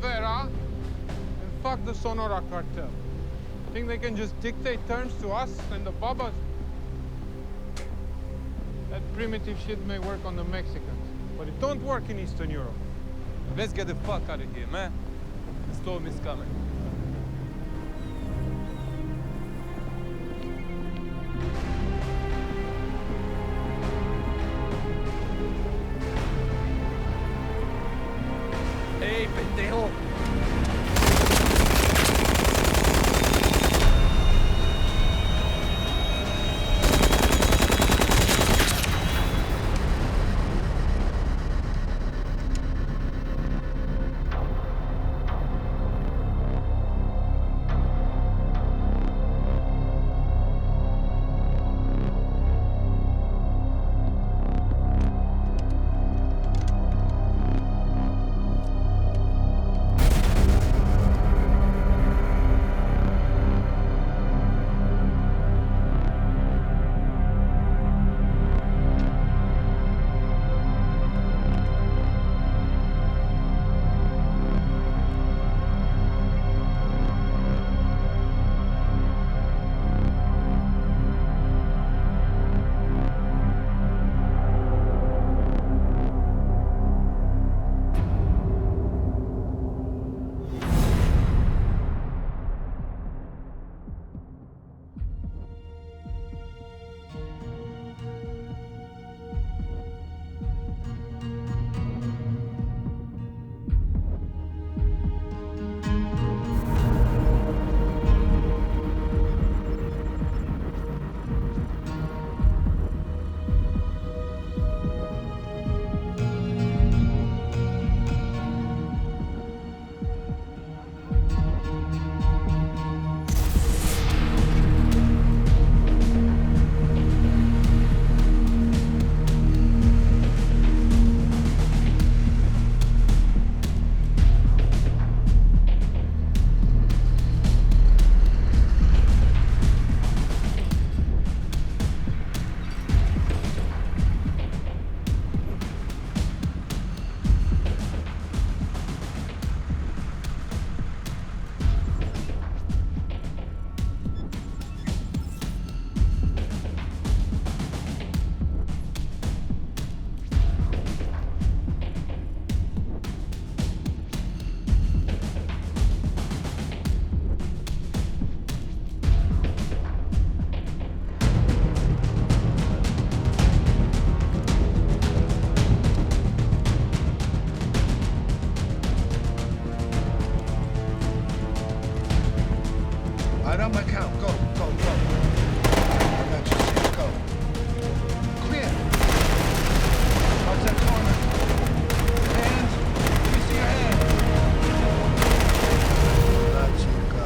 Vera and fuck the Sonora cartel. Think they can just dictate terms to us and the Babas? That primitive shit may work on the Mexicans, but it don't work in Eastern Europe. Let's get the fuck out of here, man. The storm is coming. ¡Ey, pendejo! Right on my count. Go, go, go. I got you. Six, go. Clear. Watch that corner. Hands. Let me see your hand. La chica.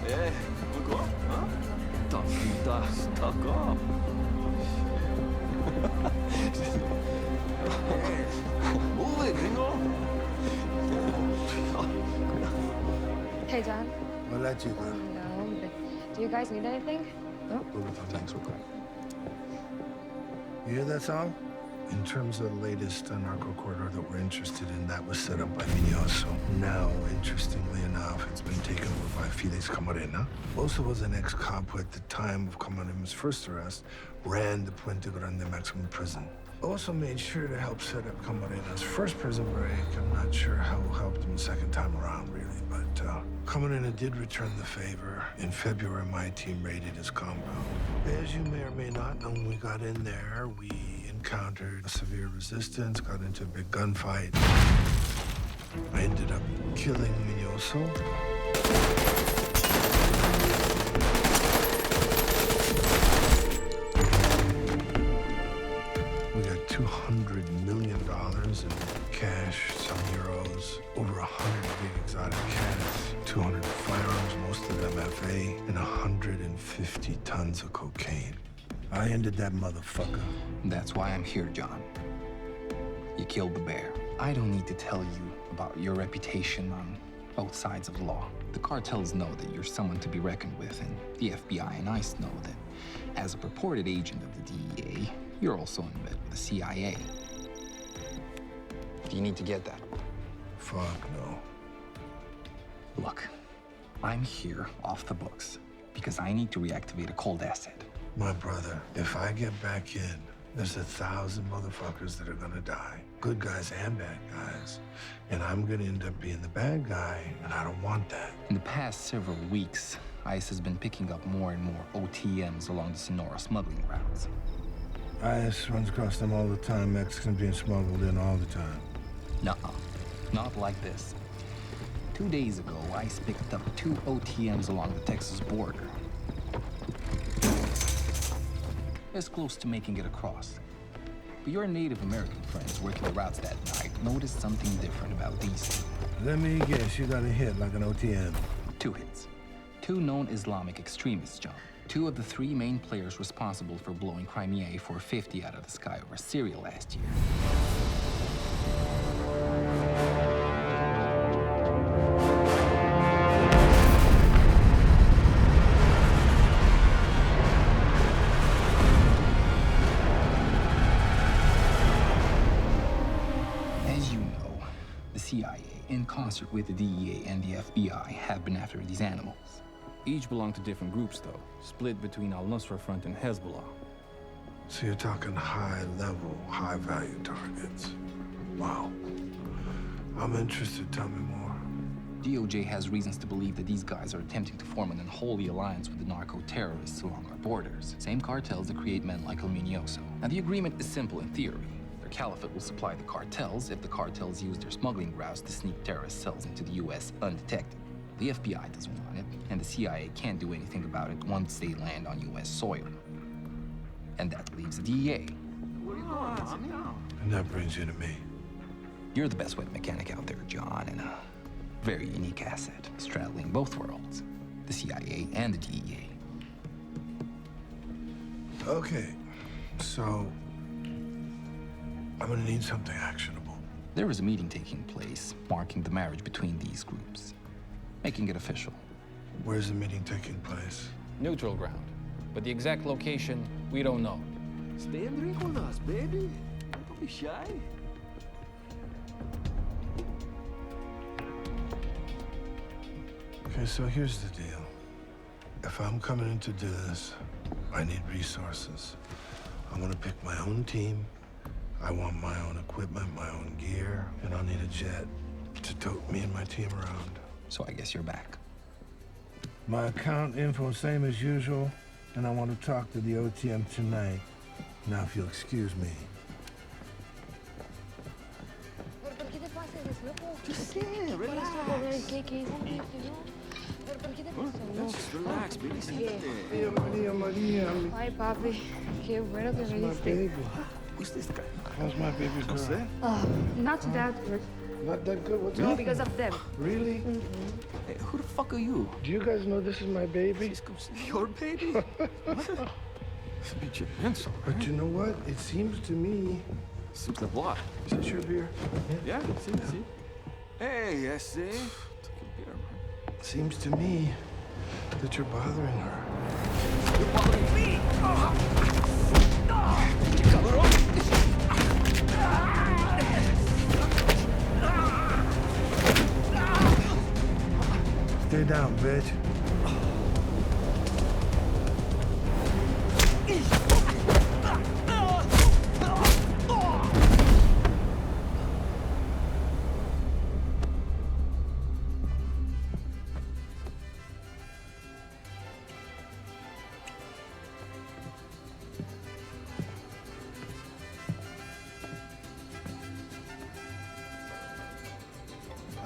Hey, look up, huh? Stuck up. Move it, gringo. Hey, Dad. Hola, chica. No, hombre. Do you guys need anything? No? Thanks, we're good. You hear that song? In terms of the latest narco corridor that we're interested in, that was set up by Miñoso. Now, interestingly enough, it's been taken over by Felix Camarena. Also was an ex-cop who, at the time of Camarena's first arrest, ran the Puente Grande maximum prison. Also made sure to help set up Camarena's first prison break. I'm not sure how it helped him the second time around, really, but Camarena did return the favor. In February, my team raided his compound. As you may or may not know, when we got in there, we encountered severe resistance, got into a big gunfight. I ended up killing Mignoso. We got $200 million in cash, some euros, over 100 big exotic cats, 200 firearms, most of them FA, and 150 tons of cocaine. I ended that motherfucker. That's why I'm here, John. You killed the bear. I don't need to tell you about your reputation on both sides of the law. The cartels know that you're someone to be reckoned with, and the FBI and ICE know that as a purported agent of the DEA, you're also in bed with the CIA. Do you need to get that? Fuck no. Look, I'm here off the books because I need to reactivate a cold asset. My brother, if I get back in, there's 1,000 motherfuckers that are gonna die. Good guys and bad guys. And I'm gonna end up being the bad guy, and I don't want that. In the past several weeks, ICE has been picking up more and more OTMs along the Sonora smuggling routes. IS runs across them all the time. Mexicans being smuggled in all the time. Nuh-uh. Not like this. 2 days ago, ICE picked up 2 OTMs along the Texas border. It's close to making it across. But your Native American friends working the routes that night noticed something different about these 2. Let me guess, you got a hit like an OTM. 2 hits. 2 known Islamic extremists, John. 2 of the 3 main players responsible for blowing Crimea A450 out of the sky over Syria last year. As you know, the CIA, in concert with the DEA and the FBI, have been after these animals. Each belong to different groups, though, split between Al-Nusra Front and Hezbollah. So you're talking high-level, high-value targets. Wow. I'm interested. Tell me more. DOJ has reasons to believe that these guys are attempting to form an unholy alliance with the narco-terrorists along our borders. Same cartels that create men like El Mignoso. Now, the agreement is simple in theory. Their caliphate will supply the cartels if the cartels use their smuggling routes to sneak terrorist cells into the U.S. undetected. The FBI doesn't want it, and the CIA can't do anything about it once they land on U.S. soil. And that leaves the DEA. And that brings you to me. You're the best wet mechanic out there, John, and a very unique asset, straddling both worlds, the CIA and the DEA. Okay, so I'm gonna need something actionable. There is a meeting taking place, marking the marriage between these groups, making it official. Where's the meeting taking place? Neutral ground. But the exact location, we don't know. Stay and drink with us, baby. Don't be shy. Okay, so here's the deal. If I'm coming in to do this, I need resources. I'm gonna pick my own team. I want my own equipment, my own gear, and I'll need a jet to tote me and my team around. So I guess you're back. My account info, same as usual, and I want to talk to the OTM tonight. Now, if you'll excuse me. Just relax. Just relax, baby. Maria, Maria. Ay, papi, qué bueno que My viniste. baby. Who's this guy? How's my baby girl? Jose? Oh, not that good. Not that good. What's No, wrong? because of them. Really? Hey, who the fuck are you? Do you guys know this is my baby? Your baby? What? Beat your pants off, But you know what? It seems to me. Seems like what? Is that your beer? Yeah, see. Hey, I see. Take a beer, man. It seems to me that you're bothering her. You're bothering me! Cabrón! Stay down, bitch.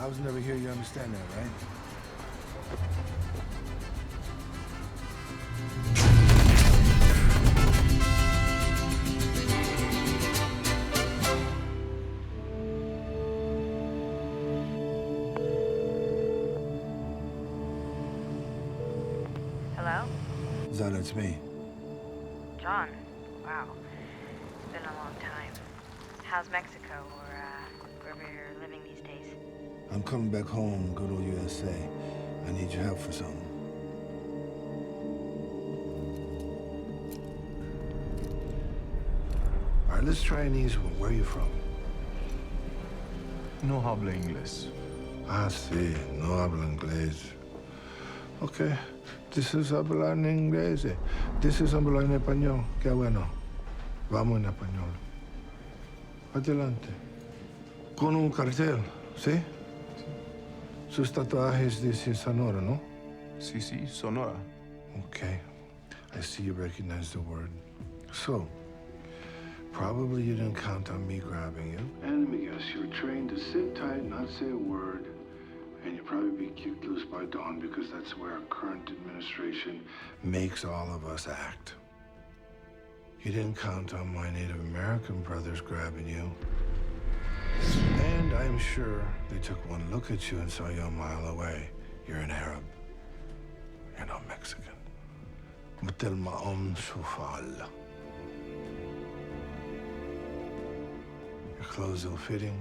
I was never here, you understand that, right? Hello? Zara, it's me. John? Wow. It's been a long time. How's Mexico or wherever you're living these days? I'm coming back home, good old USA. I need your help for something. All right, let's try an easy one. Where are you from? No habla inglés. Ah, sí, no hablo inglés. Okay, this is hablar en inglés. This is hablar en español. Qué bueno. Vamos en español. Adelante. Con un cartel, ¿sí? Sus tatuajes dicen Sonora, ¿no? Sí, sí, Sonora. Okay. I see you recognize the word. So, probably you didn't count on me grabbing you. And let me guess, you were trained to sit tight, not say a word, and you'll probably be kicked loose by dawn because that's where our current administration makes all of us act. You didn't count on my Native American brothers grabbing you. And I'm sure they took one look at you and saw you a mile away. You're an Arab. You're not Mexican. مثل ما شوفال. Your clothes ill-fitting.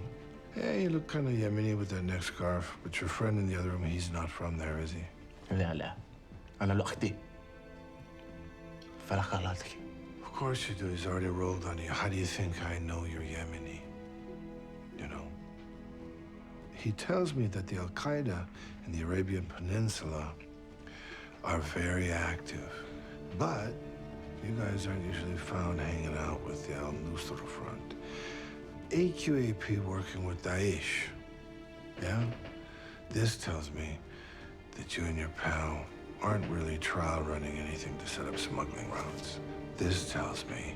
Yeah, you look kind of Yemeni with that neck scarf, but your friend in the other room, he's not from there, is he? لا لا أنا لوحدي فلا خلاتك. Of course you do. He's already rolled on you. How do you think I know you're Yemeni? You know? He tells me that the Al-Qaeda in the Arabian Peninsula are very active. But you guys aren't usually found hanging out with the Al-Nusra Front. AQAP working with Daesh. Yeah? This tells me that you and your pal aren't really trial running anything to set up smuggling routes. This tells me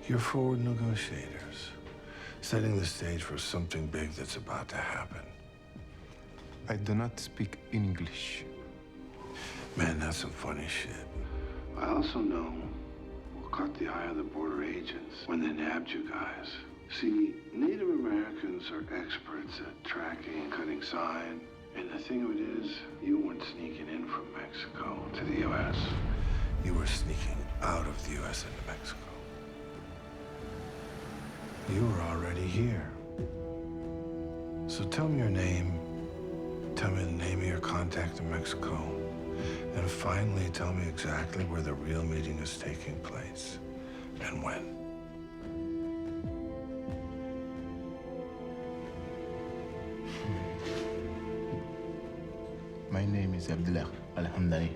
you're forward negotiators, setting the stage for something big that's about to happen. I do not speak English. Man, that's some funny shit. I also know what caught the eye of the border agents when they nabbed you guys. See, Native Americans are experts at tracking and cutting sign. And the thing of it is, you weren't sneaking in from Mexico to the U.S. You were sneaking out of the U.S. into Mexico. You were already here. So tell me your name, tell me the name of your contact in Mexico, and finally tell me exactly where the real meeting is taking place and when. My name is Abdullah Alhamdani.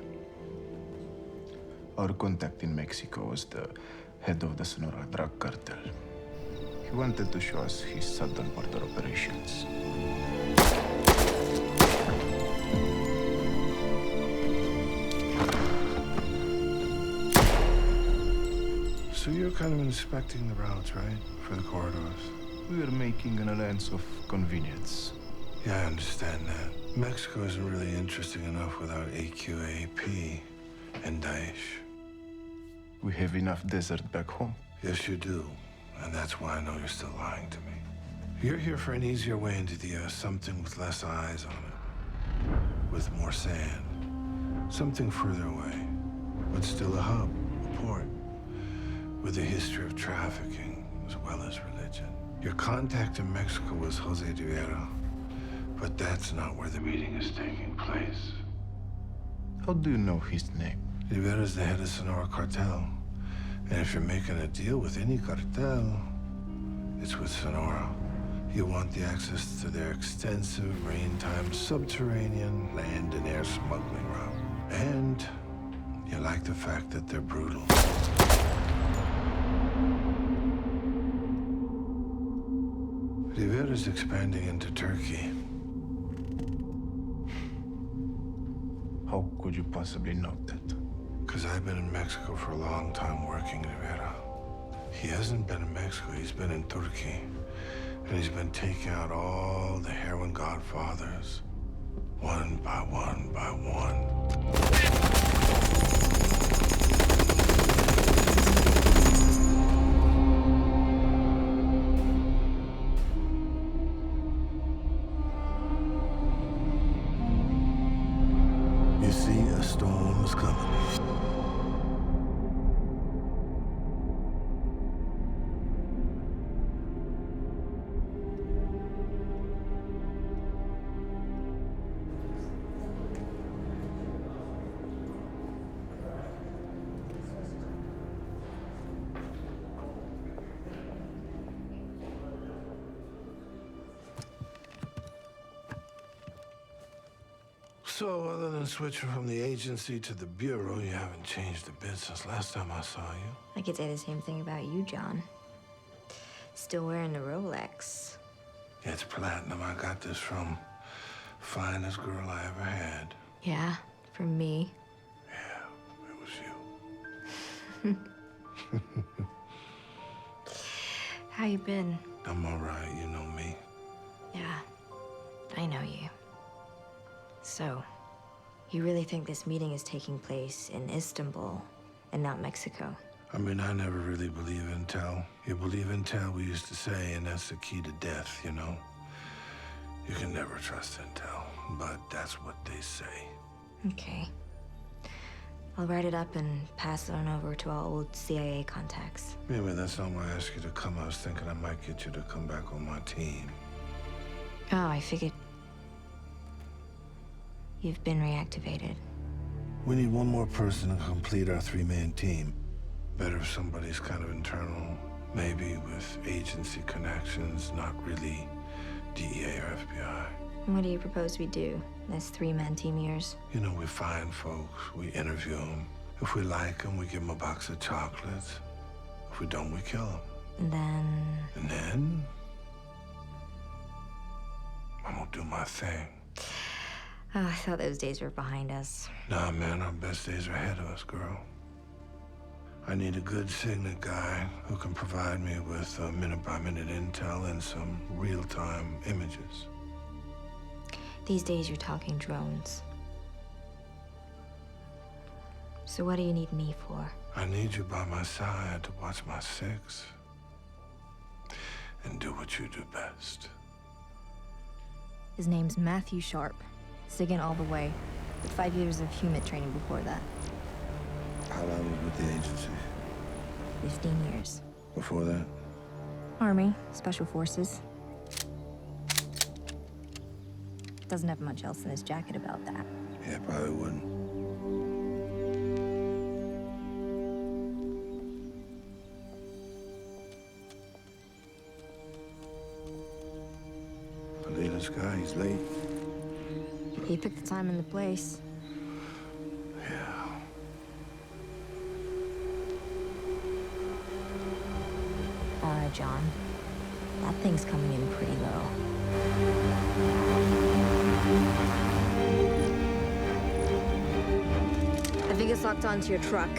Our contact in Mexico was the head of the Sonora drug cartel. He wanted to show us his southern border operations. So you're kind of inspecting the routes, right? For the corridors? We were making an alliance of convenience. Yeah, I understand that. Mexico isn't really interesting enough without AQAP and Daesh. We have enough desert back home. Yes, you do. And that's why I know you're still lying to me. You're here for an easier way into the U.S., something with less eyes on it. With more sand. Something further away. But still a hub, a port. With a history of trafficking as well as religion. Your contact in Mexico was Jose Rivera. But that's not where the meeting is taking place. How do you know his name? Rivera's the head of Sonora cartel. And if you're making a deal with any cartel, it's with Sonora. You want the access to their extensive, maritime, subterranean, land and air smuggling route. And you like the fact that they're brutal. Rivera's expanding into Turkey. How could you possibly know that? Because I've been in Mexico for a long time working Rivera. He hasn't been in Mexico, he's been in Turkey. And he's been taking out all the heroin godfathers, one by one by one. You see, a storm is coming. So, other than switching from the agency to the bureau, you haven't changed a bit since last time I saw you. I could say the same thing about you, John. Still wearing the Rolex. Yeah, it's platinum. I got this from finest girl I ever had. Yeah, from me. Yeah, it was you. How you been? I'm all right, you know me. Yeah, I know you. So, you really think this meeting is taking place in Istanbul and not Mexico? I mean, I never really believe intel. You believe intel, we used to say, and that's the key to death, you know? You can never trust intel, but that's what they say. Okay. I'll write it up and pass it on over to our old CIA contacts. Yeah, but that's not why I asked you to come. I was thinking I might get you to come back on my team. Oh, I figured you've been reactivated. We need one more person to complete our three-man team. Better if somebody's kind of internal, maybe with agency connections, not really DEA or FBI. What do you propose we do, this three-man team of yours? You know, we find folks, we interview them. If we like them, we give them a box of chocolates. If we don't, we kill them. And And then, I'm gonna do my thing. Oh, I thought those days were behind us. Nah, man, our best days are ahead of us, girl. I need a good signet guy who can provide me with minute-by-minute intel and some real-time images. These days you're talking drones. So what do you need me for? I need you by my side to watch my six and do what you do best. His name's Matthew Sharp. Siggin all the way, with 5 years of HUMIT training before that. How long were you with the agency? 15 years. Before that? Army, Special Forces. Doesn't have much else in his jacket about that. Yeah, probably wouldn't. The latest guy, he's late. He picked the time and the place. Yeah. All right, John. That thing's coming in pretty low. I think it's locked onto your truck.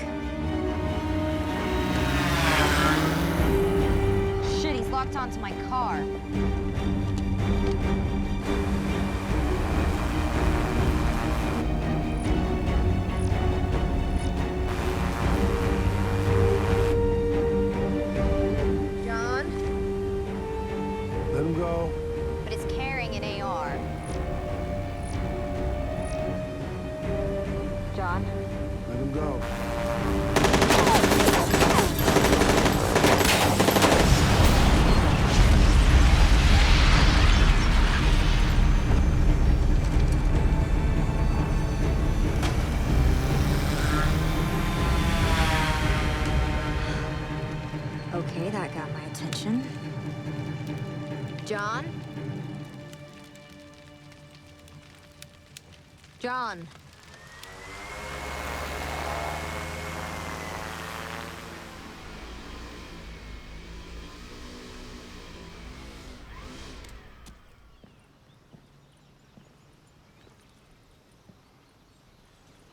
Shit, he's locked onto my car. John? Let him go. But it's carrying an AR. John? Let him go. Okay, that got my attention. John? John?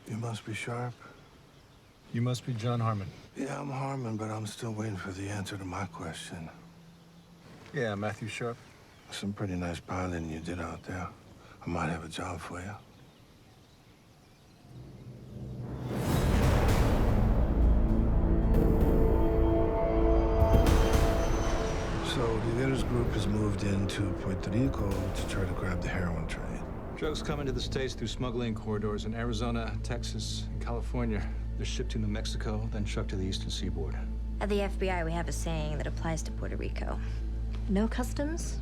You must be Sharp. You must be John Harmon. Yeah, I'm Harmon, but I'm still waiting for the answer to my question. Yeah, Matthew Sharp. Some pretty nice piloting you did out there. I might have a job for you. So, Rivera's group has moved into Puerto Rico to try to grab the heroin trade. Drugs come into the States through smuggling corridors in Arizona, Texas, and California. They're shipped to New Mexico, then trucked to the eastern seaboard. At the FBI, we have a saying that applies to Puerto Rico. No customs,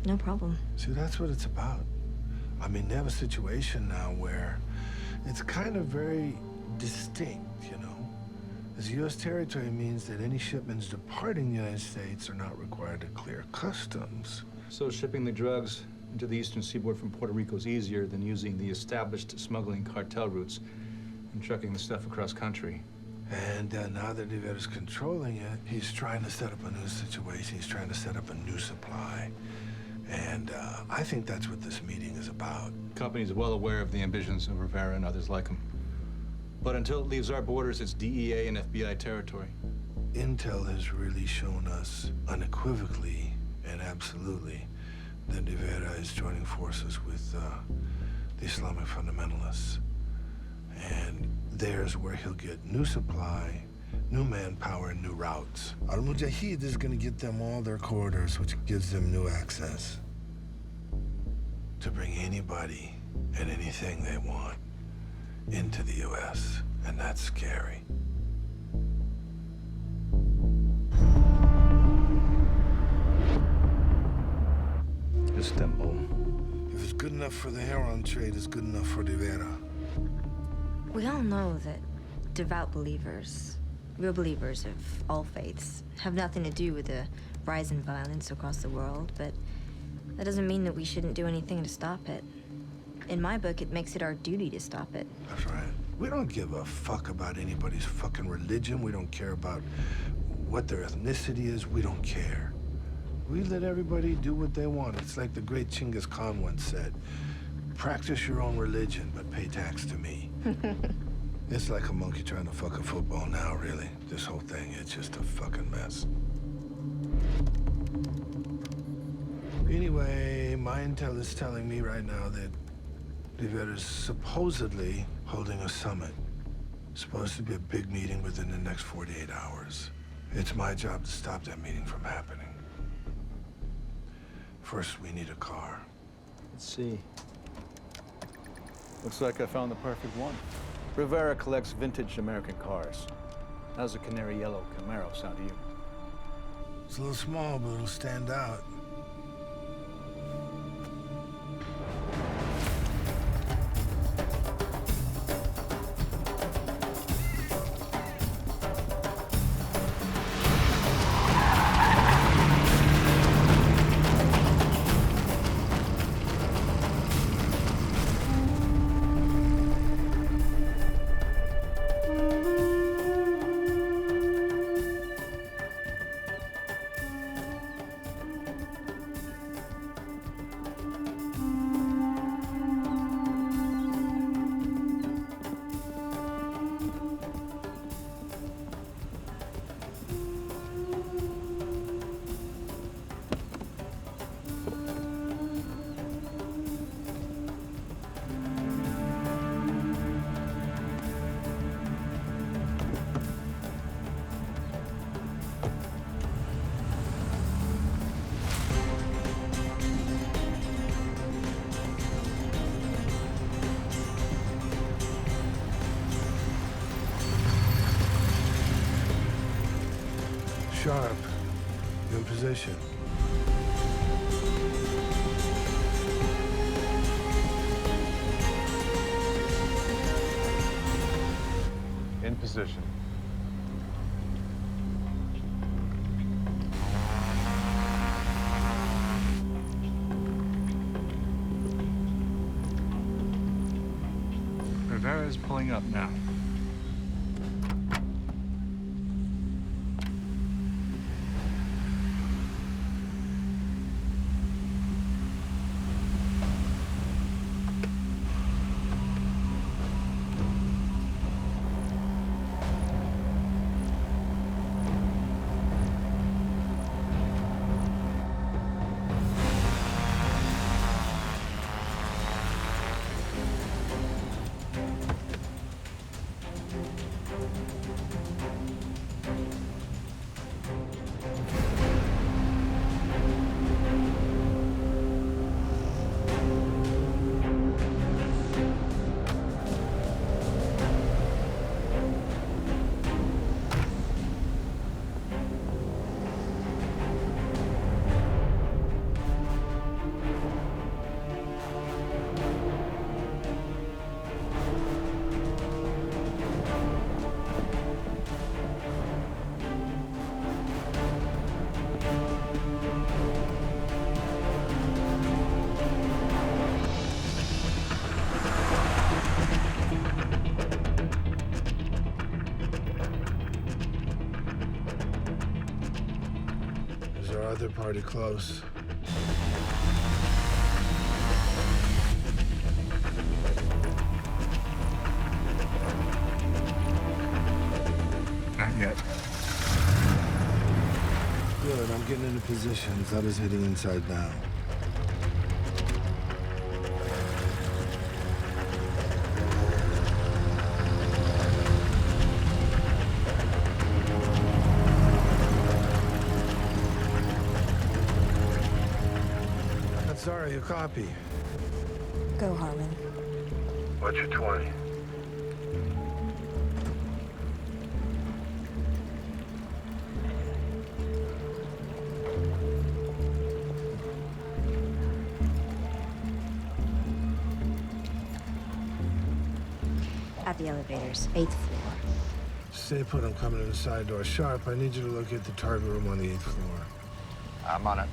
no problem. See, that's what it's about. I mean, they have a situation now where it's kind of very distinct, you know? As U.S. territory means that any shipments departing the United States are not required to clear customs. So shipping the drugs into the eastern seaboard from Puerto Rico is easier than using the established smuggling cartel routes and trucking the stuff across country. And now that Rivera's controlling it, he's trying to set up a new situation. He's trying to set up a new supply. And I think that's what this meeting is about. The company's well aware of the ambitions of Rivera and others like him. But until it leaves our borders, it's DEA and FBI territory. Intel has really shown us unequivocally and absolutely that Rivera is joining forces with the Islamic fundamentalists. And there's where he'll get new supply, new manpower, and new routes. Al-Mujahid is going to get them all their corridors, which gives them new access to bring anybody and anything they want into the U.S., and that's scary. Istanbul. If it's good enough for the heroin trade, it's good enough for Rivera. We all know that devout believers, real believers of all faiths, have nothing to do with the rise in violence across the world, but that doesn't mean that we shouldn't do anything to stop it. In my book, it makes it our duty to stop it. That's right. We don't give a fuck about anybody's fucking religion. We don't care about what their ethnicity is. We don't care. We let everybody do what they want. It's like the great Chinggis Khan once said, practice your own religion, but pay tax to me. It's like a monkey trying to fuck a football now, really. This whole thing, it's just a fucking mess. Anyway, my intel is telling me right now that Rivera's supposedly holding a summit. Supposed to be a big meeting within the next 48 hours. It's my job to stop that meeting from happening. First, we need a car. Let's see. Looks like I found the perfect one. Rivera collects vintage American cars. How's a canary yellow Camaro sound to you? It's a little small, but it'll stand out. Sharp, in position. In position. Rivera's pulling up now. our other party close? Not yet. Good, I'm getting into position. Thought is heading inside now. Sorry, a copy. Go, Harmon. What's your 20? At the elevators, 8th floor. Stay put, I'm coming in the side door. Sharp, I need you to look at the target room on the 8th floor. I'm on it.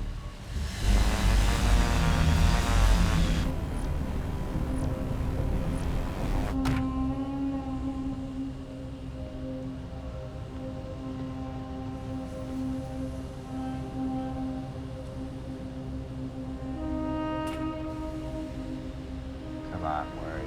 Come on, where are you?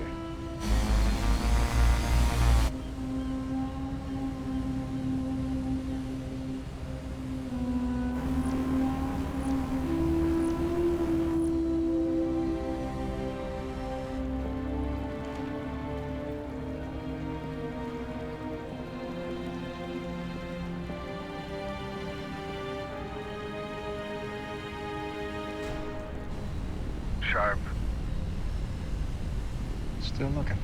Sharp. Still looking.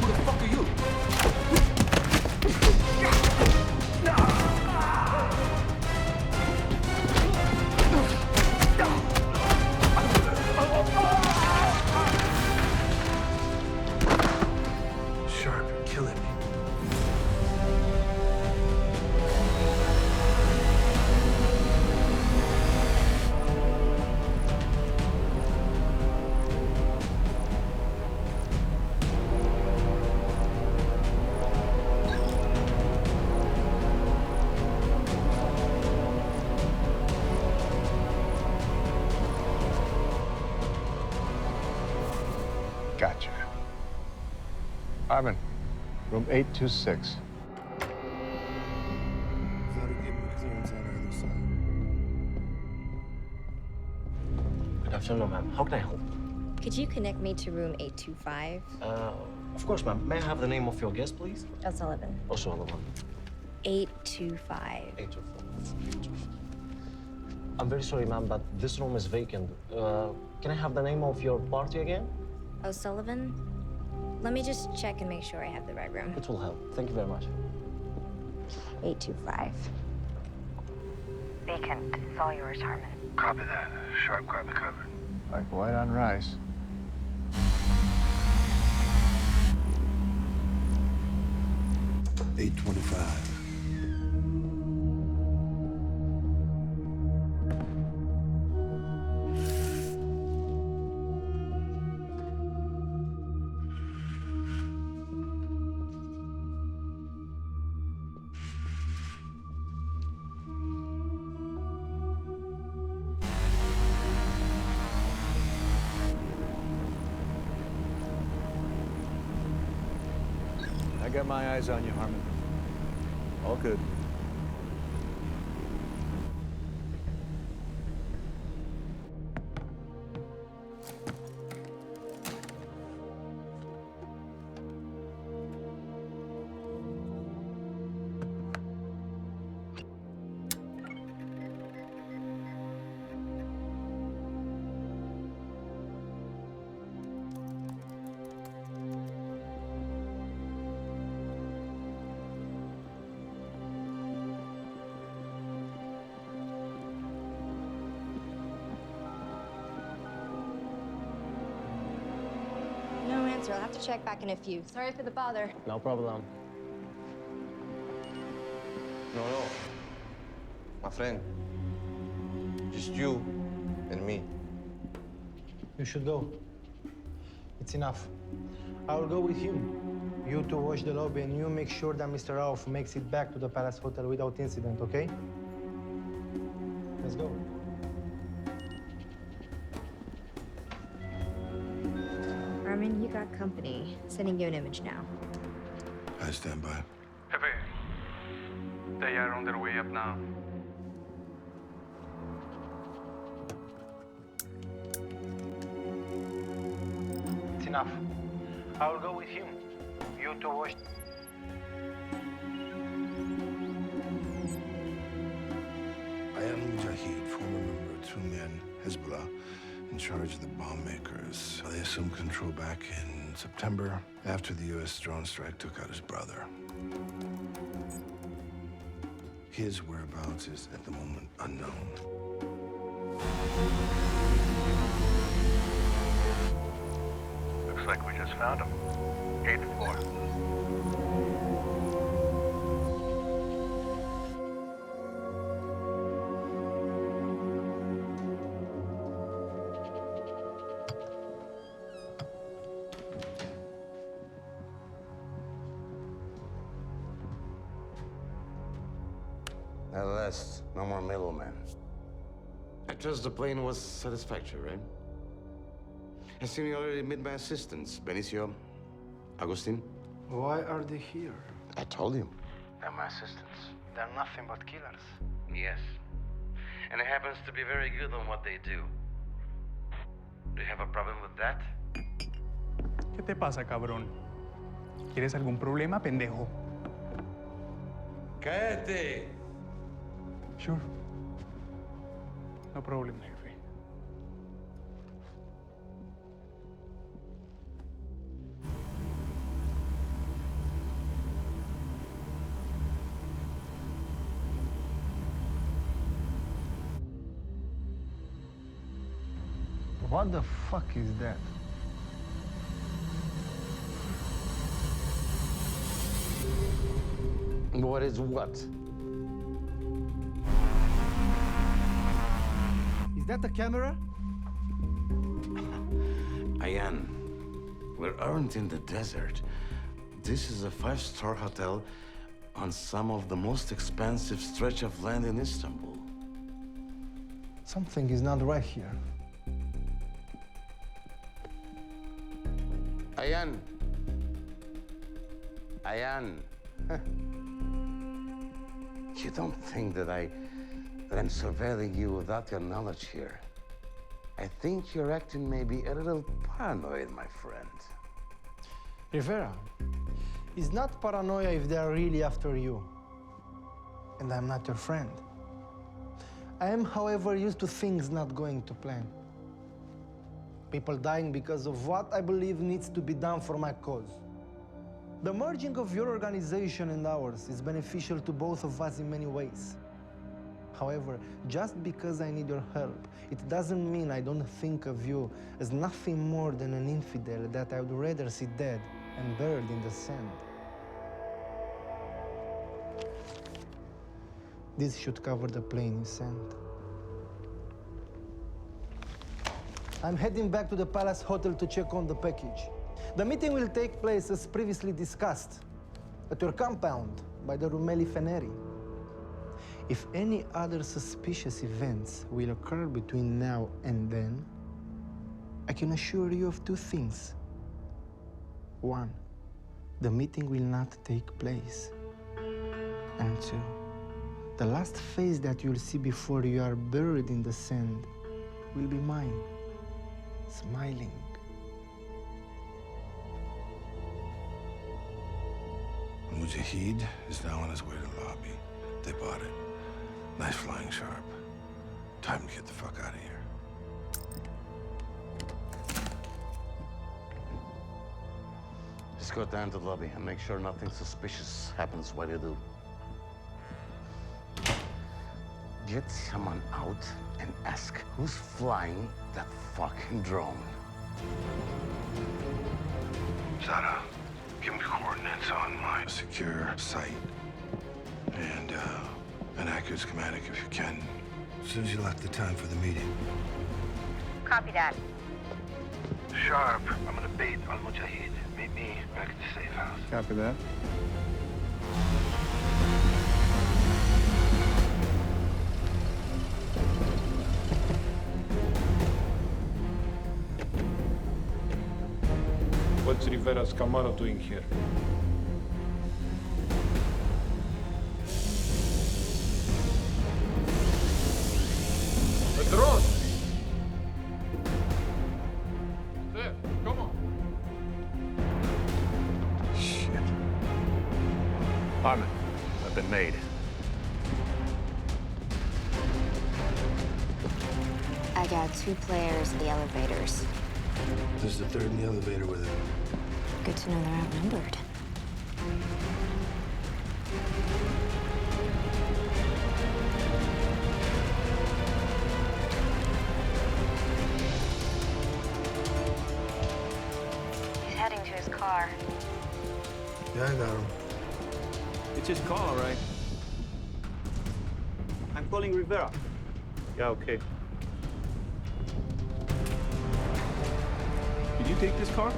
Who the fuck are you? Sharp, you're killing me. Gotcha. Harmon, room 826. That'll give me clearance on either side. Good afternoon, ma'am. How can I help? Could you connect me to room 825? Of course, ma'am. May I have the name of your guest, please? O'Sullivan. O'Sullivan. 825. 825. I'm very sorry, ma'am, but this room is vacant. Can I have the name of your party again? O'Sullivan? Let me just check and make sure I have the right room. It will help. Thank you very much. 825. Vacant. It's all yours, Harmon. Copy that. Sharp, copy covered. Like white on rice. $825. I got my eyes on you, Harmon. All good. No answer. I'll have to check back in a few. Sorry for the bother. No problem. No. My friend. Just you and me. You should go. It's enough. I will go with him. You two watch the lobby and you make sure that Mr. Rauf makes it back to the Palace Hotel without incident, okay? Let's go. Harmon, you got company. Sending you an image now. I stand by. Hefe, they are on their way up now. It's enough. I will go with him. You two watch. I am Mujahid, former member of two men, Hezbollah, in charge of the bomb makers. They assumed control back in September after the U.S. drone strike took out his brother. His whereabouts is at the moment unknown. Looks like we just found him. 8th floor. At last, no more middlemen. I trust the plane was satisfactory, right? I see you already met my assistants, Benicio, Agustin. Why are they here? I told you. They're my assistants. They're nothing but killers. Yes. And it happens to be very good on what they do. Do you have a problem with that? ¿Qué te pasa, cabrón? ¿Quieres algún problema, pendejo? ¡Cállate! Sure. No problem, jefe. What the fuck is that? What is what? Is that a camera? Ayan, we aren't in the desert. This is a five-star hotel on some of the most expansive stretch of land in Istanbul. Something is not right here. Ayan. Ayan. You don't think that I'm surveilling you without your knowledge here. I think you're acting maybe a little paranoid, my friend. Rivera, it's not paranoia if they are really after you. And I'm not your friend. I am, however, used to things not going to plan. People dying because of what I believe needs to be done for my cause. The merging of your organization and ours is beneficial to both of us in many ways. However, just because I need your help, it doesn't mean I don't think of you as nothing more than an infidel that I would rather see dead and buried in the sand. This should cover the plane you sent. I'm heading back to the Palace Hotel to check on the package. The meeting will take place as previously discussed at your compound by the Rumeli Feneri. If any other suspicious events will occur between now and then, I can assure you of two things. One, the meeting will not take place. And two, the last face that you'll see before you are buried in the sand will be mine, smiling. Mujahid is now on his way to the lobby. They bought it. Nice flying sharp. Time to get the fuck out of here. Just go down to the lobby and make sure nothing suspicious happens while you do. Get someone out and ask who's flying that fucking drone. Zara, give me coordinates on my secure site. And, An accurate schematic if you can. As soon as you lock the time for the meeting. Copy that. Sharp, I'm gonna bait Al-Mujahid. Meet me back at the safe house. Copy that. What's Rivera's Camaro doing here? The drone! There, come on. Shit. Harmon, I've been made. I got 2 players in the elevators. There's the third in the elevator with him. Good to know they're outnumbered. He's heading to his car. Yeah, I got him. It's his call, all right. I'm calling Rivera. Yeah, okay. Did you take this car?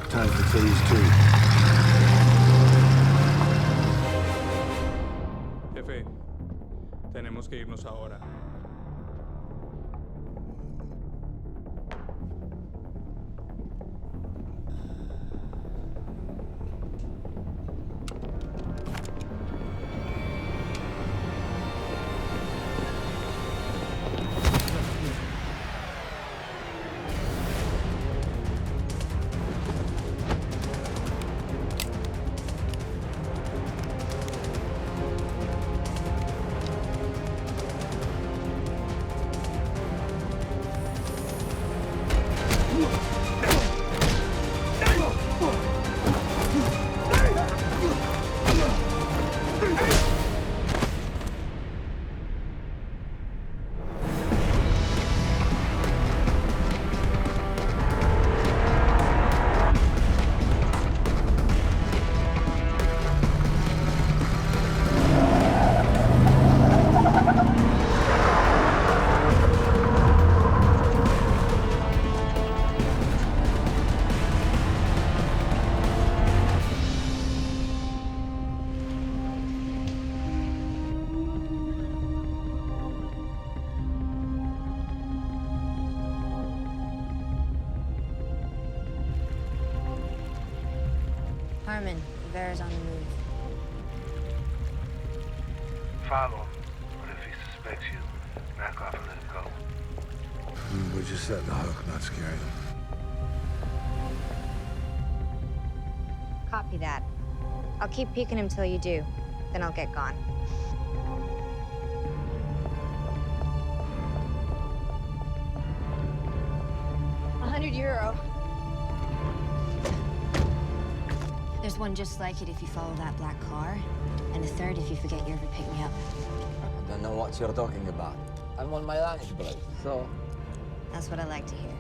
Time for phase 2. Jefe, tenemos que irnos ahora. Harmon, Rivera's on the move. Follow him. But if he suspects you, back off and let him go. We're just setting the hook, not scaring him. Copy that. I'll keep peeking him till you do. Then I'll get gone. €100. There's one just like it if you follow that black car, and a third if you forget you ever picked me up. I don't know what you're talking about. I'm on my lunch break, so... That's what I like to hear.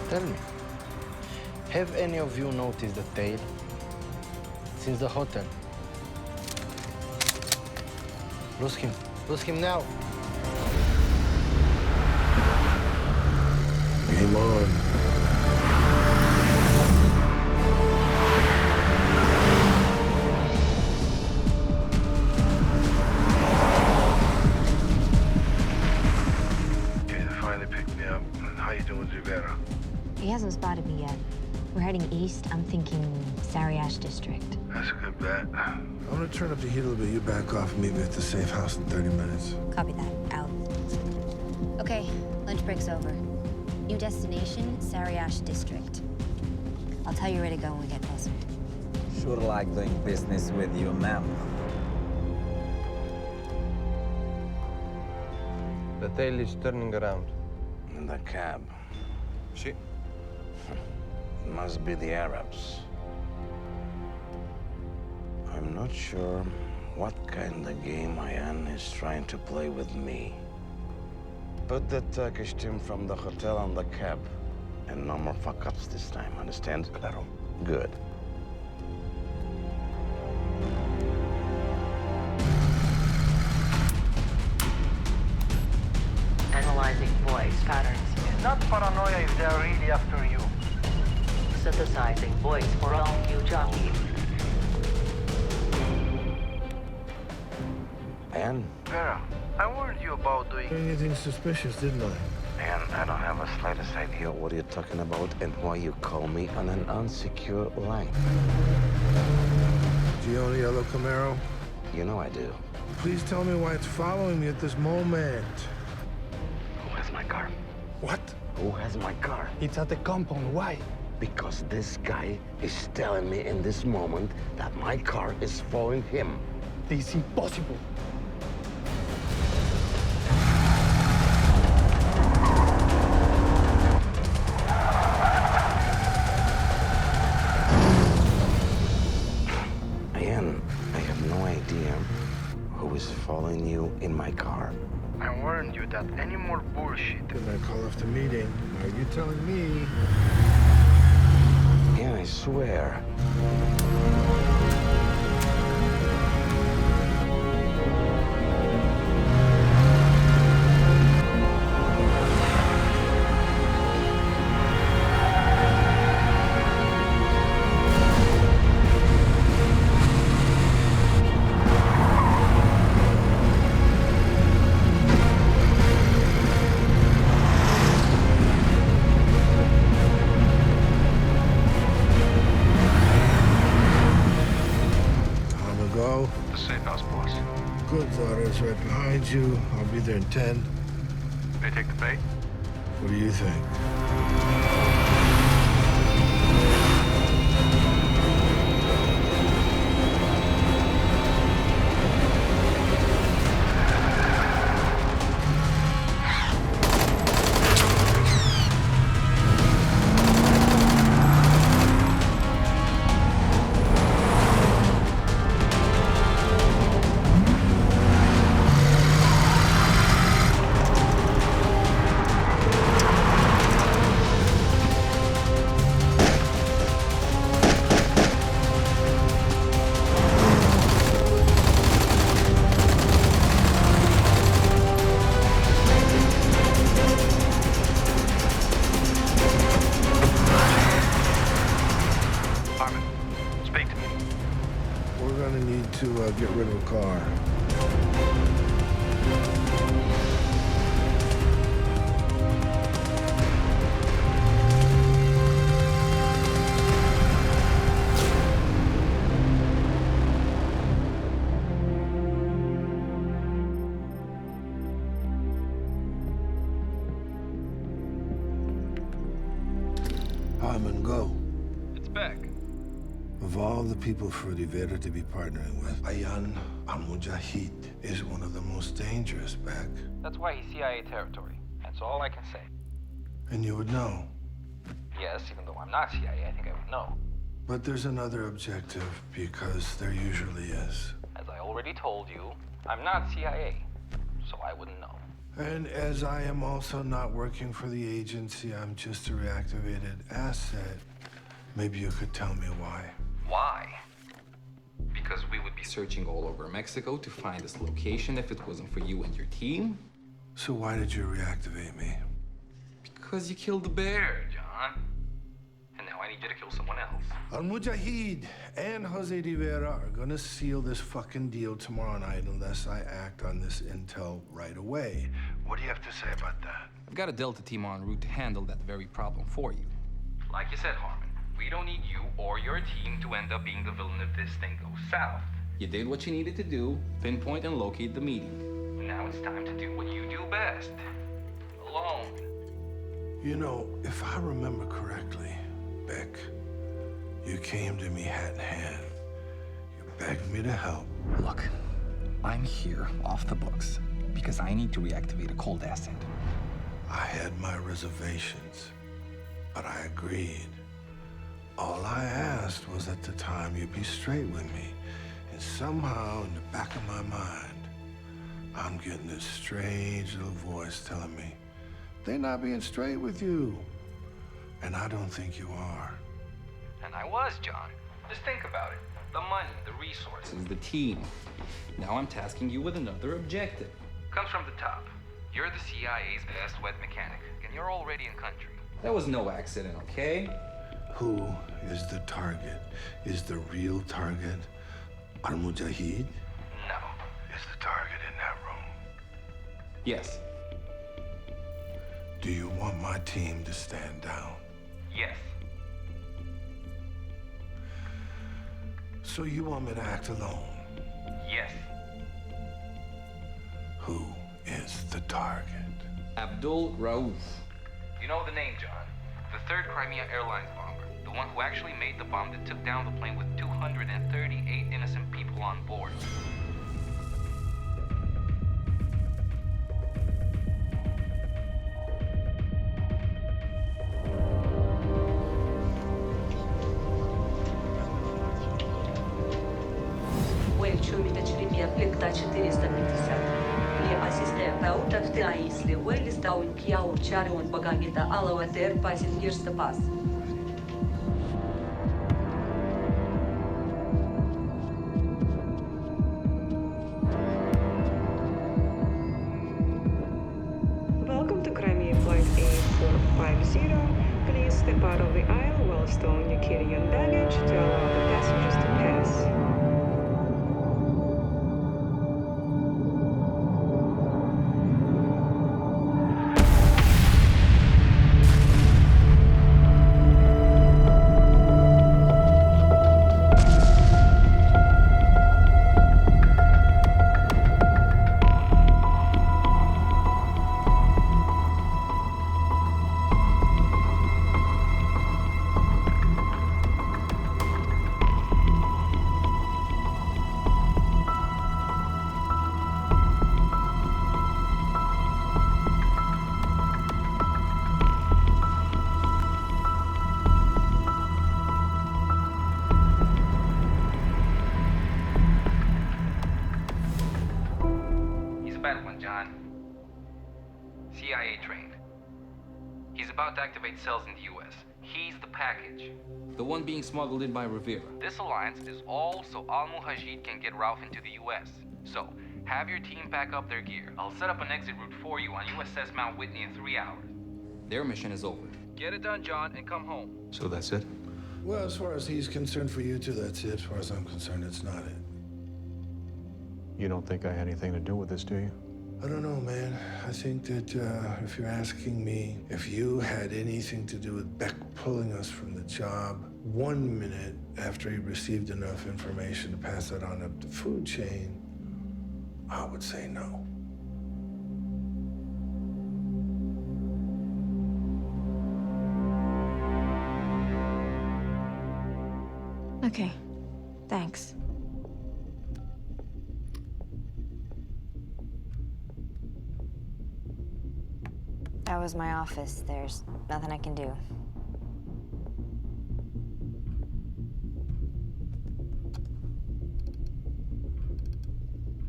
Tell me, have any of you noticed the tail? Since the hotel. Lose him. Lose him now. Game on. Okay, they finally picked me up. How you doing, Rivera? He hasn't spotted me yet. we're heading east, I'm thinking Sariash district. That's a good bet. I'm gonna turn up the heat a little bit. You back off and meet me at the safe house in 30 minutes. Copy that. Out. Okay, lunch break's over. New destination, Sariash district. I'll tell you where to go when we get closer. Sure like doing business with you, ma'am. The tail is turning around. In the cab. See? It must be the Arabs. I'm not sure what kind of game Ayan is trying to play with me. Put the Turkish team from the hotel on the cab. And no more fuck-ups this time, understand? Claro. Good. Analyzing voice patterns. It's not paranoia if they're really after you. Synthesizing voice for all you jockey. Ayan? Vera, I warned you about doing Anything suspicious, didn't I? Ayan, I don't have a slightest idea what you're talking about and why you call me on an unsecure line. Do you own a yellow Camaro? You know I do. Please tell me why it's following me at this moment. Who has my car? What? Who has my car? It's at the compound. Why? Because this guy is telling me in this moment that my car is following him. This is impossible. Ayan, I have no idea who is following you in my car. I warned you that any more bullshit. Then I call off the meeting. Are you telling me? Yeah, I swear. Right behind you. I'll be there in 10. May I take the bait? What do you think? Get rid of a car. Harmon, go. It's back. Of all the people for Rivera to be partnering with, Ayan al-Mujahid is one of the most dangerous back. That's why he's CIA territory. That's all I can say. And you would know. Yes, even though I'm not CIA, I think I would know. But there's another objective, because there usually is. As I already told you, I'm not CIA, so I wouldn't know. And as I am also not working for the agency, I'm just a reactivated asset. Maybe you could tell me why. Why? Because we would be searching all over Mexico to find this location if it wasn't for you and your team. So why did you reactivate me? Because you killed the bear, John. And now I need you to kill someone else. Al-Mujahid and Jose Rivera are gonna seal this fucking deal tomorrow night unless I act on this intel right away. What do you have to say about that? I've got a Delta team en route to handle that very problem for you. Like you said, Harmon, We don't need you or your team to end up being the villain if this thing goes south. You did what you needed to do, pinpoint and locate the meeting. Now it's time to do what you do best. Alone. You know, if I remember correctly, Beck, you came to me hat in hand. You begged me to help. Look, I'm here off the books because I need to reactivate a cold asset. I had my reservations, but I agreed. All I asked was at the time you be straight with me. And somehow, in the back of my mind, I'm getting this strange little voice telling me, they're not being straight with you. And I don't think you are. And I was, John. Just think about it. The money, the resources, the team. Now I'm tasking you with another objective. Comes from the top. You're the CIA's best wet mechanic, and you're already in country. That was no accident, okay? Who is the target? Is the real target Al-Mujahid? No. Is the target in that room? Yes. Do you want my team to stand down? Yes. So you want me to act alone? Yes. Who is the target? Abdul Rauf. You know the name, John. The third Crimea Airlines bomber. The one who actually made the bomb that took down the plane with 238 innocent people on board. Плита 450. Li asisteerta uudesta Isli Wellista on kiau charun bagagita alawa terpaisin kirsta pas. Welcome to Crimea Flight 8450. Please step out of the aisle while stowing your carry-on baggage to allow the passengers to pass. CIA trained. He's about to activate cells in the US. He's the package. The one being smuggled in by Rivera. This alliance is all so Al-Mujahid can get Ralph into the US. So, have your team pack up their gear. I'll set up an exit route for you on USS Mount Whitney in 3 hours. Their mission is over. Get it done, John, and come home. So that's it? Well, as far as he's concerned for you two, that's it. As far as I'm concerned, it's not it. You don't think I had anything to do with this, do you? I don't know, man. I think that if you're asking me if you had anything to do with Beck pulling us from the job 1 minute after he received enough information to pass that on up the food chain, I would say no. Okay, thanks. That was my office. There's nothing I can do.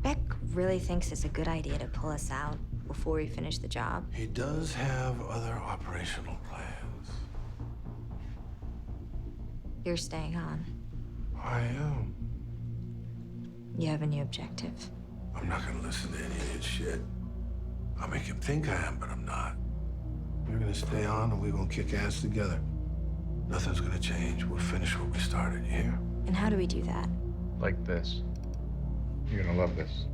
Beck really thinks it's a good idea to pull us out before we finish the job. He does have other operational plans. You're staying on. I am. You have a new objective. I'm not gonna listen to any of his shit. I'll make him think I am, but I'm not. You're gonna stay on and we're gonna kick ass together. Nothing's gonna change. We'll finish what we started, you hear? And how do we do that? Like this. You're gonna love this.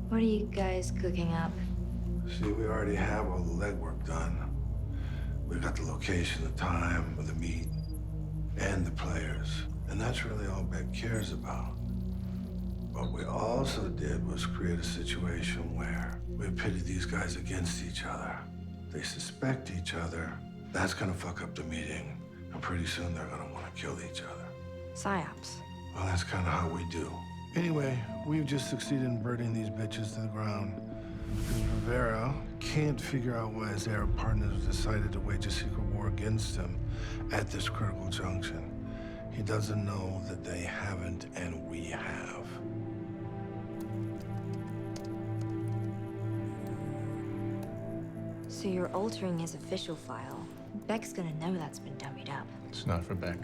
What are you guys cooking up? See, we already have all the legwork done. We got the location, the time, the meet, and the players. And that's really all Beck cares about. What we also did was create a situation where we pitted these guys against each other. They suspect each other. That's gonna fuck up the meeting. And pretty soon they're gonna wanna kill each other. Psyops. Well, that's kind of how we do. Anyway, we've just succeeded in burning these bitches to the ground. Because Rivera can't figure out why his Arab partners decided to wage a secret war against him at this critical junction. He doesn't know that they haven't, and we have. So you're altering his official file. Beck's gonna know that's been dummied up. It's not for Beck.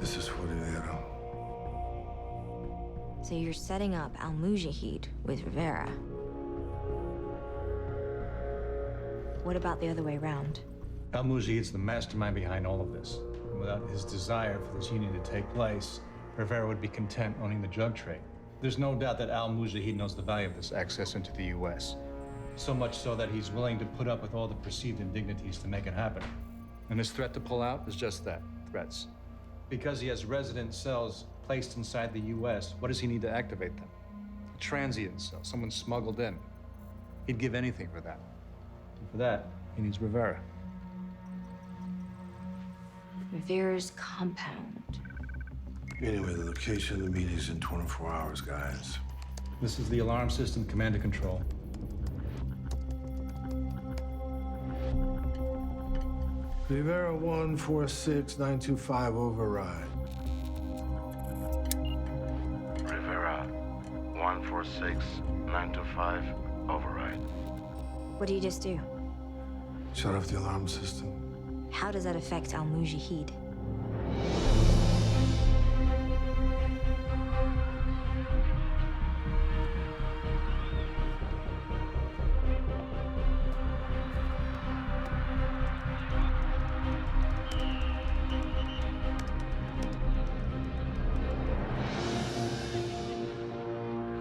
This is for Rivera. So you're setting up Al-Mujahid with Rivera. What about the other way around? Al-Mujahid's the mastermind behind all of this. And without his desire for this union to take place, Rivera would be content owning the drug trade. There's no doubt that Al-Mujahid knows the value of this access into the U.S. So much so that he's willing to put up with all the perceived indignities to make it happen. And his threat to pull out is just that, threats. Because he has resident cells placed inside the U.S., what does he need to activate them? A transient cell, someone smuggled in. He'd give anything for that. And for that, he needs Rivera. Rivera's compound. Anyway, the location of the meeting's in 24 hours, guys. This is the alarm system command and control. Rivera 146925 override. Rivera 146925 override. What do you just do? Shut off the alarm system. How does that affect Al-Mujahid?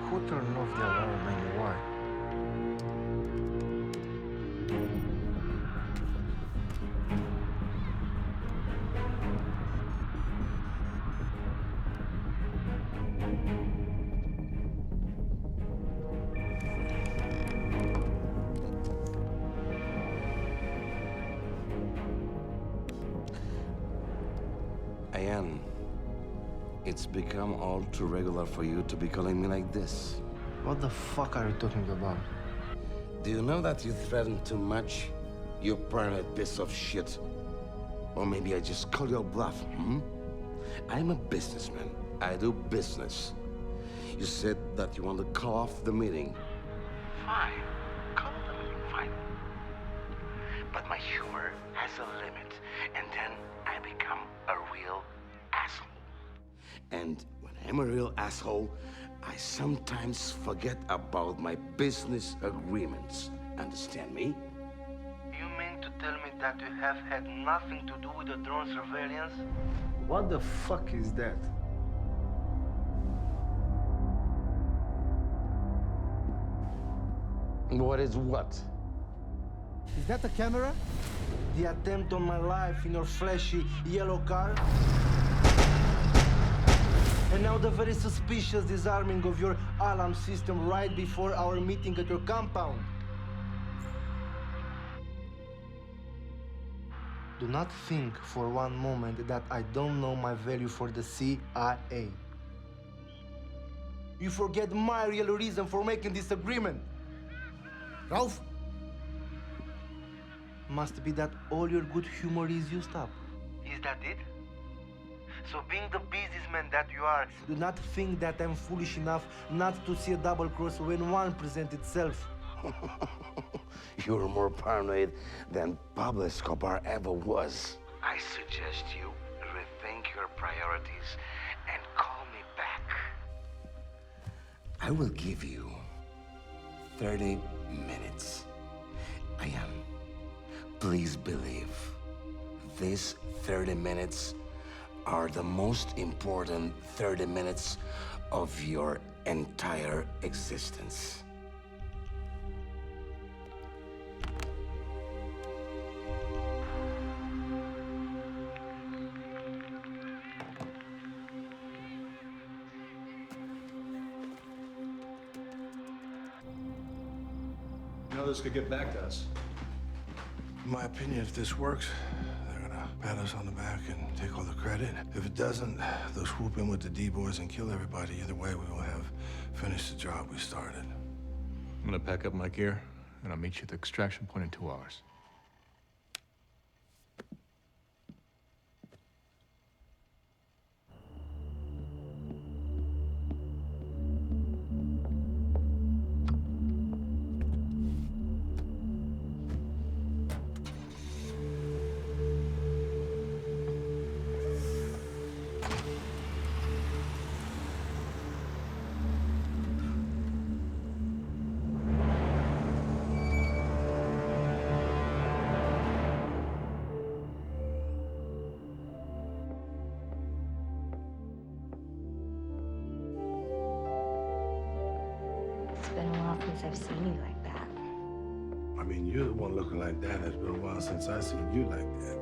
Who turned off the alarm and why? Ayan, it's become all too regular for you to be calling me like this. What the fuck are you talking about? Do you know that you threaten too much? You paranoid piece of shit. Or maybe I just call your bluff, I'm a businessman. I do business. You said that you want to call off the meeting. Fine. Call it a meeting, fine. But my humor has a limit, and then I become a real asshole. And when I'm a real asshole, I sometimes forget about my business agreements. Understand me? You mean to tell me that you have had nothing to do with the drone surveillance? What the fuck is that? What is what? Is that a camera? The attempt on my life in your flashy yellow car? And now the very suspicious disarming of your alarm system right before our meeting at your compound. Do not think for one moment that I don't know my value for the CIA. You forget my real reason for making this agreement. Ralph? Must be that all your good humor is used up. Is that it? So being the businessman that you are... Do not think that I'm foolish enough not to see a double cross when one presents itself. You're more paranoid than Pablo Escobar ever was. I suggest you rethink your priorities and call me back. I will give you 30 minutes. Please believe, these 30 minutes are the most important 30 minutes of your entire existence. You know this could get back to us. In my opinion, if this works, they're gonna pat us on the back and take all the credit. If it doesn't, they'll swoop in with the D-boys and kill everybody. Either way, we will have finished the job we started. I'm gonna pack up my gear, and I'll meet you at the extraction point in 2 hours. It's been a while since I've seen you like that. I mean, you're the one looking like that. It's been a while since I've seen you like that.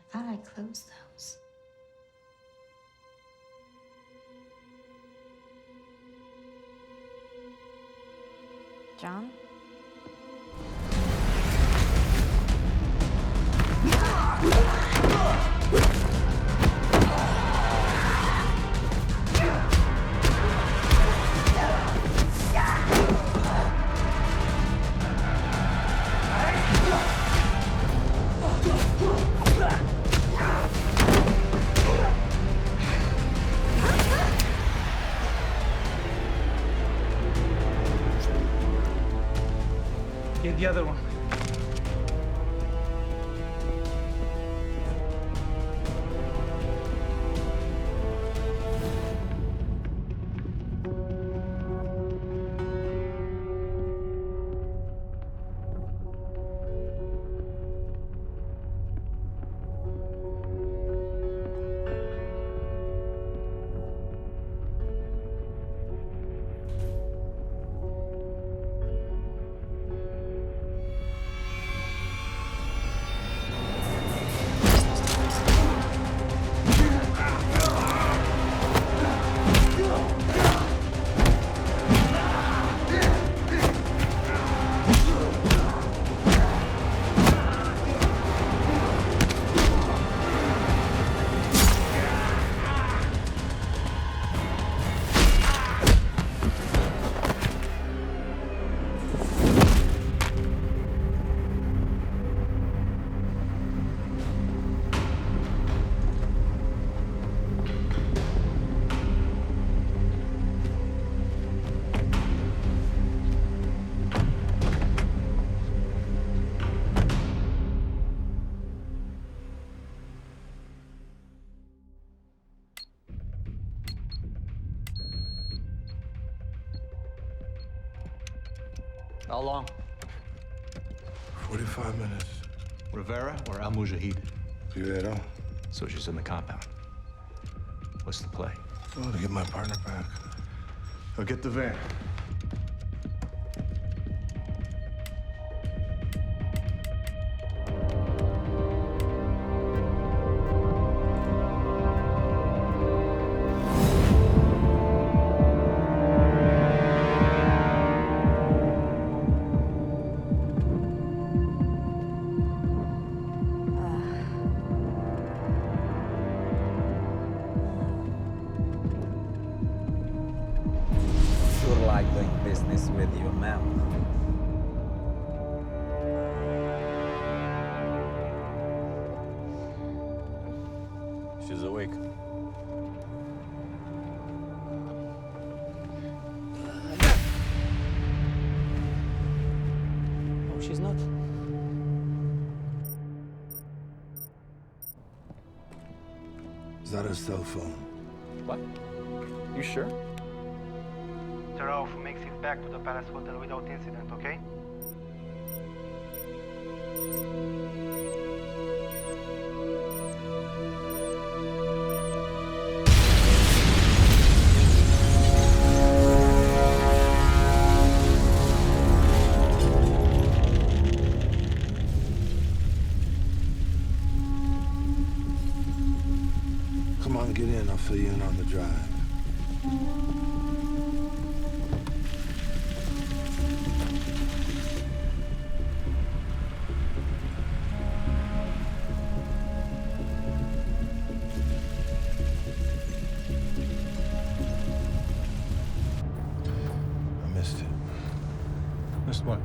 I thought I closed those. John? Get the other one. How long? 45 minutes. Rivera or Al Mujahid? Rivera. So she's in the compound. What's the play? Oh, to get my partner back. I'll get the van. map. She's awake. Oh, she's not. Is that her cell phone? What? You sure? Mr. Rauf makes it back to the Palace Hotel without incident, okay? Come on, get in. I'll fill you in on the drive. I missed it. Missed what? It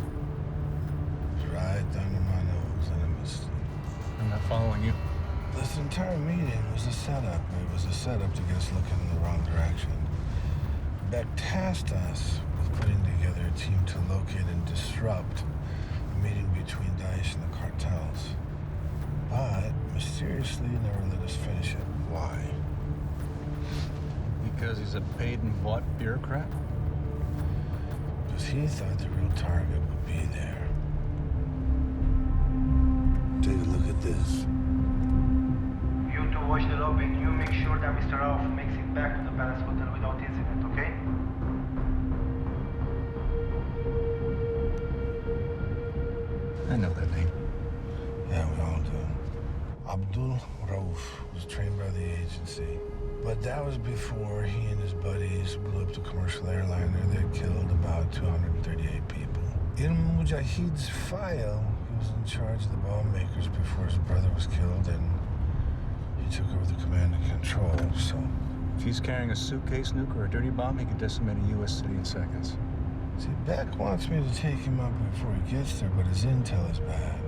was right under my nose, and I missed it. I'm not following you. This entire meeting was a setup. It was a setup to get us looking in the wrong direction. Beck tasked us with putting together a team to locate and disrupt a meeting between Daesh and the cartels. But mysteriously never let us finish it. Why? Because he's a paid and bought bureaucrat? Because he thought the real target would be there. Take a look at this. You two watch the lobby and you make sure that Mr. Rauf makes it back to the Palace Hotel without incident, okay? I know that name. Yeah, we all do. Abdul Rauf was trained by the agency. But that was before he and his buddies blew up the commercial airliner that killed about 238 people. In Mujahid's file, he was in charge of the bomb makers before his brother was killed, and he took over the command and control, so... If he's carrying a suitcase nuke or a dirty bomb, he could decimate a U.S. city in seconds. See, Beck wants me to take him out before he gets there, but his intel is bad.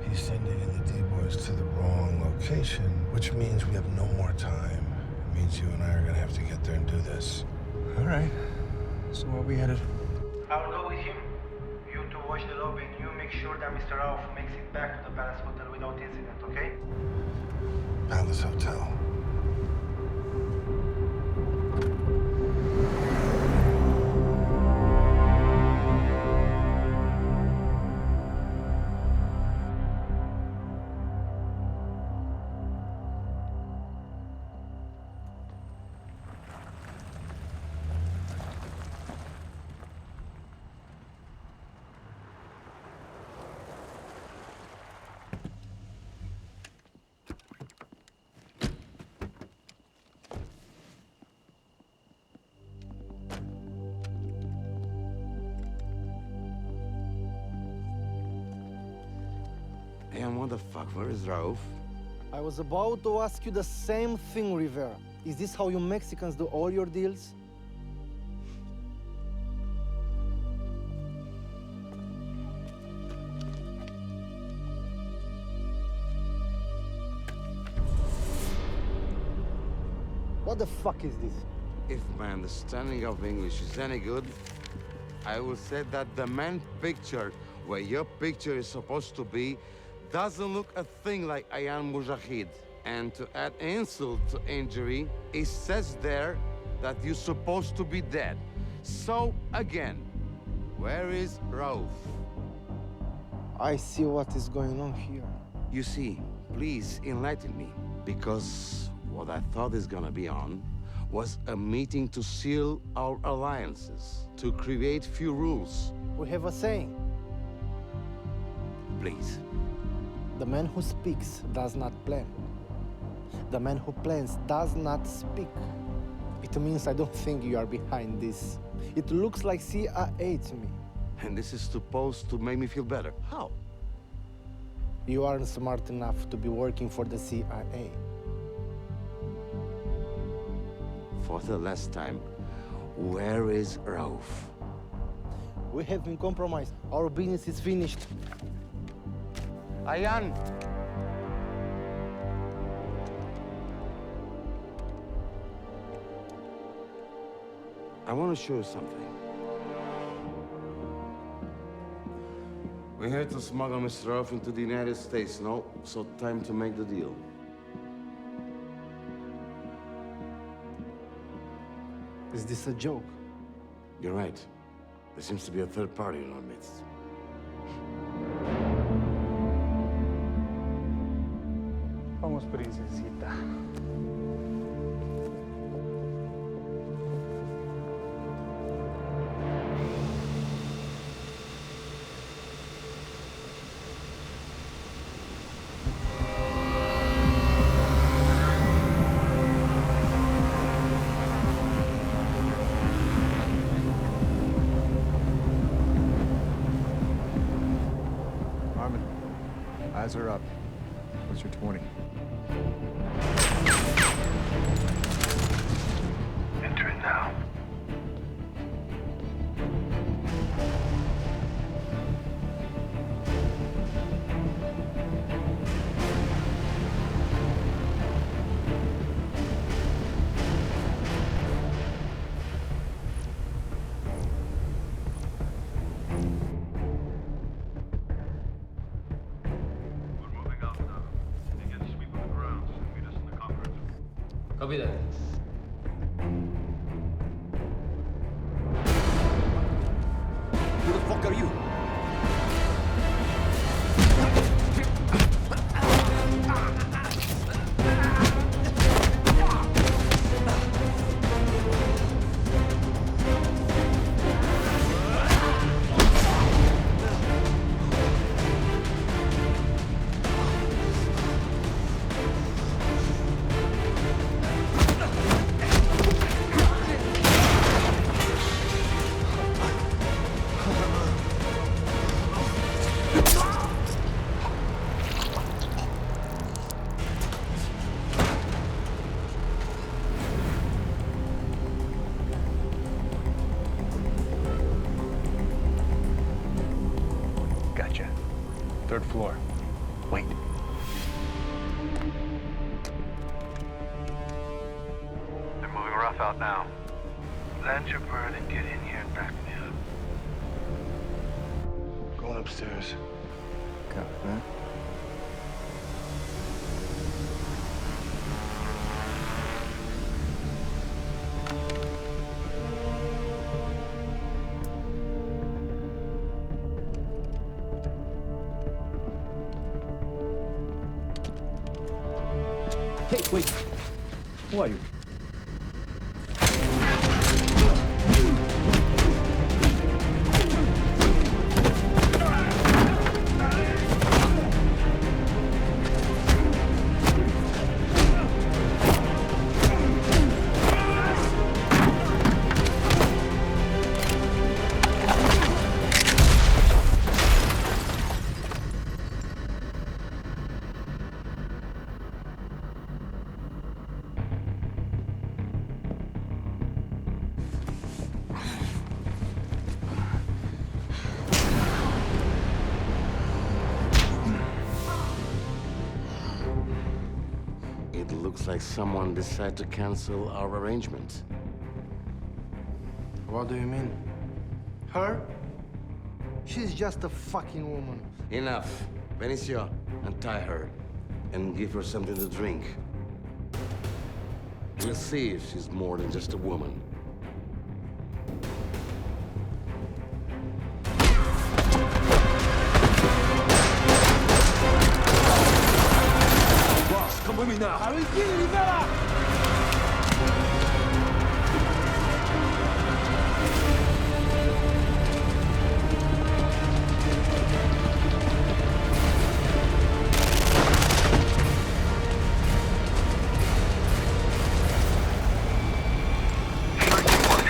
He's sending in the D-boys to the wrong location, which means we have no more time. It means you and I are gonna have to get there and do this. All right. So where are we headed? I'll go with him. You two watch the lobby and you make sure that Mr. Rauf makes it back to the Palace Hotel without incident, okay? Palace Hotel. And what the fuck, where is Rauf? I was about to ask you the same thing, Rivera. Is this how you Mexicans do all your deals? What the fuck is this? If my understanding of English is any good, I will say that the main picture, where your picture is supposed to be, doesn't look a thing like Ayan Mujahid. And to add insult to injury, it says there that you're supposed to be dead. So, again, where is Rauf? I see what is going on here. You see, please enlighten me, because what I thought is gonna be on was a meeting to seal our alliances, to create few rules. We have a saying. Please. The man who speaks does not plan. The man who plans does not speak. It means I don't think you are behind this. It looks like CIA to me. And this is supposed to make me feel better. How? You aren't smart enough to be working for the CIA. For the last time, where is Rauf? We have been compromised. Our business is finished. Ayan! I want to show you something. We're here to smuggle Mr. Rauf into the United States, no? So time to make the deal. Is this a joke? You're right. There seems to be a third party in our midst. Vamos, princesita. Harmon, eyes are up. What's your 20? Enter it now. Copy that. Who the fuck are you? Gotcha. Third floor. Wait. They're moving Ruff out now. Land your bird and get in here and back me up. Going upstairs. Copy that. Hey, wait. Who are you? It looks like someone decided to cancel our arrangement. What do you mean? Her? She's just a fucking woman. Enough. Benicio, untie her and give her something to drink. We'll see if she's more than just a woman. Boss, come with me now. I will kill you, Rivera!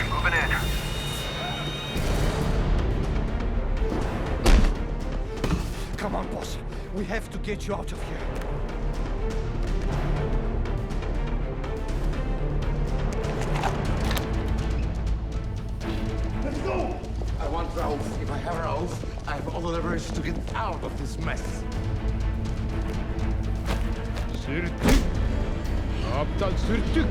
Moving in. Come on, boss. We have to get you out of here. Let's go! I want Rauf. If I have her oath, I have all the leverage to get out of this mess. Sürtük. Aptal sürtük.